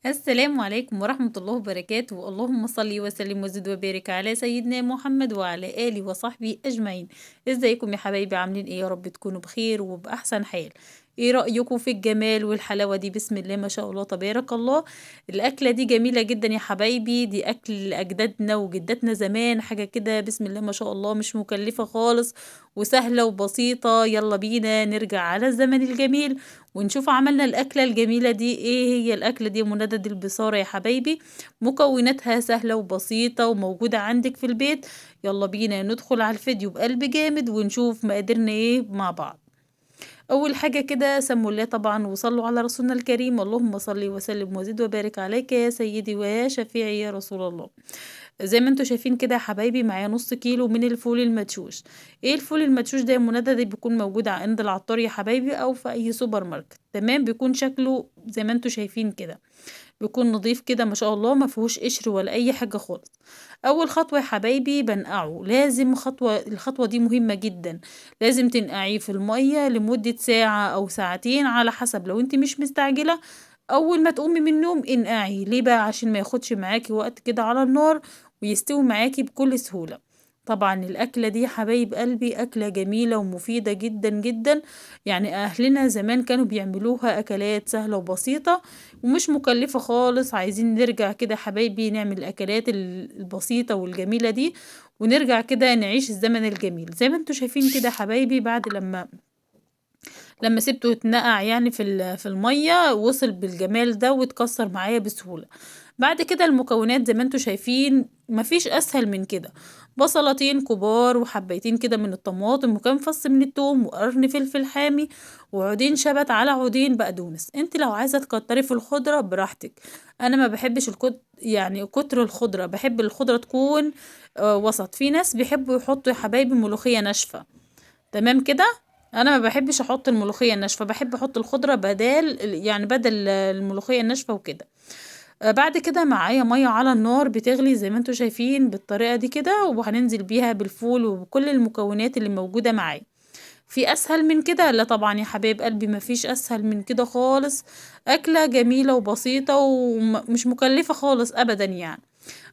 السلام عليكم ورحمة الله وبركاته. اللهم صل وسلم وزد وبارك على سيدنا محمد وعلى آله وصحبه أجمعين. ازيكم يا حبايبي؟ عاملين ايه؟ يا رب تكونوا بخير وبأحسن حال. ايه رأيكم في الجمال والحلاوة دي؟ بسم الله ما شاء الله تبارك الله. الأكلة دي جميلة جدا يا حبايبي، دي أكل أجدادنا وجداتنا زمان، حاجة كده بسم الله ما شاء الله، مش مكلفة خالص وسهلة وبسيطة. يلا بينا نرجع على الزمن الجميل ونشوف عملنا الأكلة الجميلة دي. ايه هي الأكلة دي؟ منادة البصارة يا حبايبي. مكوناتها سهلة وبسيطة وموجودة عندك في البيت. يلا بينا ندخل على الفيديو بقلب جامد ونشوف مقاديرنا ايه مع بعض. أول حاجة كده سموا الله طبعا وصلوا على رسولنا الكريم. اللهم صل وسلم وزد وبارك عليك يا سيدي ويا شفيعي يا رسول الله. زي ما انتوا شايفين كده يا حبايبي، معايا نص كيلو من الفول المدشوش. ايه الفول المدشوش ده يا منى؟ ده بيكون موجود عند العطار يا حبايبي او في اي سوبر ماركت. تمام، بيكون شكله زي ما انتوا شايفين كده، بيكون نظيف كده ما شاء الله، ما فيهوش قشر ولا اي حاجة خالص. اول خطوة يا حبايبي بنقعه. لازم الخطوة دي مهمة جدا. لازم تنقعيه في المية لمدة ساعة او ساعتين على حسب، لو انت مش مستعجلة. اول ما تقومي من النوم انقعي. ليه بقى؟ عشان ما ياخدش معاكي وقت كده على النار ويستوي معاكي بكل سهولة. طبعا الأكلة دي حبايب قلبي أكلة جميلة ومفيدة جدا جدا. يعني أهلنا زمان كانوا بيعملوها أكلات سهلة وبسيطة ومش مكلفة خالص. عايزين نرجع كده حبايبي نعمل الأكلات البسيطة والجميلة دي، ونرجع كده نعيش الزمن الجميل. زي ما انتوا شايفين كده حبايبي، بعد لما سبته يتنقع يعني في المية، وصل بالجمال ده واتكسر معايا بسهولة. بعد كده المكونات زي ما انتوا شايفين، مفيش اسهل من كده. بصلتين كبار وحبيتين كده من الطماطم وكام فص من التوم وقرن فلفل حامي وعودين شبت على عودين بقدونس. انت لو عايزة تكتري في الخضرة براحتك. انا ما بحبش يعني كتر الخضرة، بحب الخضرة تكون وسط. في ناس بيحبوا يحطوا يا حبايبي ملوخية ناشفة. تمام كده. انا ما بحبش احط الملوخيه الناشفه، بحب احط الخضره بدل الملوخيه الناشفه وكده. بعد كده معايا ميه على النار بتغلي زي ما انتوا شايفين بالطريقه دي كده، وهننزل بيها بالفول وبكل المكونات اللي موجوده معايا. في اسهل من كده؟ لا طبعا يا حبايب قلبي، ما فيش اسهل من كده خالص. اكله جميله وبسيطه ومش مكلفه خالص ابدا يعني.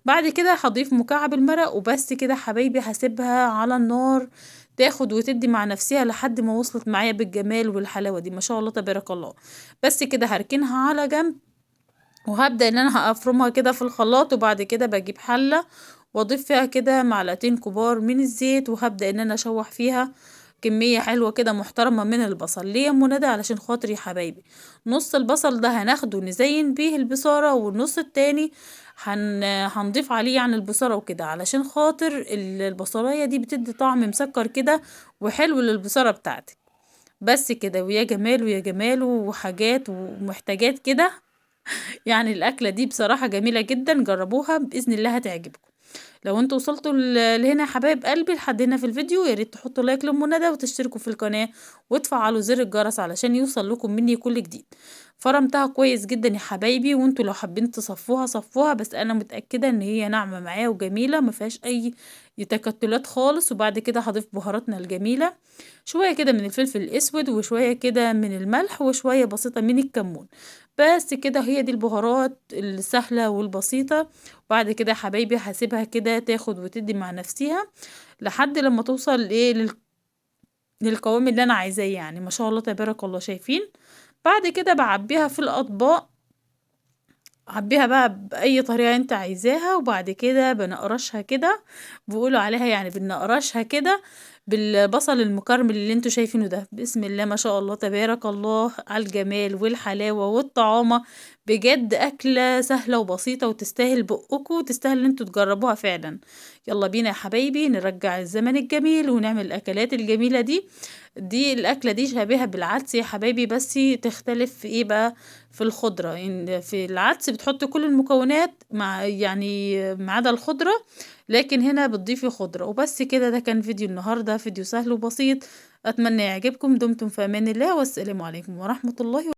بعد كده هضيف مكعب المرق وبس كده حبايبي، هسيبها على النار تاخد وتدي مع نفسها لحد ما وصلت معايا بالجمال والحلاوة دي ما شاء الله تبارك الله. بس كده هركنها على جنب، وهبدأ ان انا هفرمها كده في الخلاط. وبعد كده بجيب حلة واضيف فيها كده معلقتين كبار من الزيت، وهبدأ ان انا اشوح فيها كمية حلوة كده محترمة من البصل. ليه يا منى؟ علشان خاطري يا حبايبي، نص البصل ده هناخده نزين بيه البصارة، والنص التاني هنضيف عليه يعني البصارة وكده، علشان خاطر البصلاية دي بتدي طعم مسكر كده وحلو للبصارة بتاعتك. بس كده، ويا جمال ويا جمال وحاجات ومحتاجات كده. يعني الأكلة دي بصراحة جميلة جدا، جربوها بإذن الله هتعجبكم. لو انتوا وصلتوا لهنا يا حبايب قلبي لحد هنا في الفيديو، يا ريت تحطوا لايك لأم ندى وتشتركوا في القناة وتفعلوا زر الجرس علشان يوصل لكم مني كل جديد. فرمتها كويس جدا يا حبايبي، وانتوا لو حابين تصفوها صفوها، بس انا متأكدة ان هي ناعمة معايا وجميلة ما فيهاش اي تكتلات خالص. وبعد كده هضيف بهاراتنا الجميلة، شوية كده من الفلفل الاسود وشوية كده من الملح وشوية بسيطة من الكمون. بس كده هي دي البهارات السهلة والبسيطة. بعد كده يا حبايبي هسيبها كده تاخد وتدي مع نفسها لحد لما توصل للقوام اللي انا عايزاه. يعني ما شاء الله تبارك الله، شايفين؟ بعد كده بعبيها في الاطباق، عبيها بقى بأي طريقة انت عايزاها. وبعد كده بنقرشها كده، بيقولوا عليها يعني بنقرشها كده بالبصل المكرمل اللي انتوا شايفينه ده. بسم الله ما شاء الله تبارك الله على الجمال والحلاوة والطعامة. بجد أكلة سهلة وبسيطة وتستاهل بقكم وتستاهل ان انتوا تجربوها فعلا. يلا بينا يا حبايبي نرجع الزمن الجميل ونعمل الأكلات الجميلة دي. دي الأكلة دي شبيهة بالعدس يا حبايبي، بس تختلف في ايه بقى؟ في الخضرة. إن في العدس بتحطي كل المكونات مع يعني ما عدا الخضرة، لكن هنا بتضيفي خضرة وبس كده. ده كان فيديو النهاردة، فيديو سهل وبسيط. أتمنى يعجبكم. دمتم في أمان الله، والسلام عليكم ورحمة الله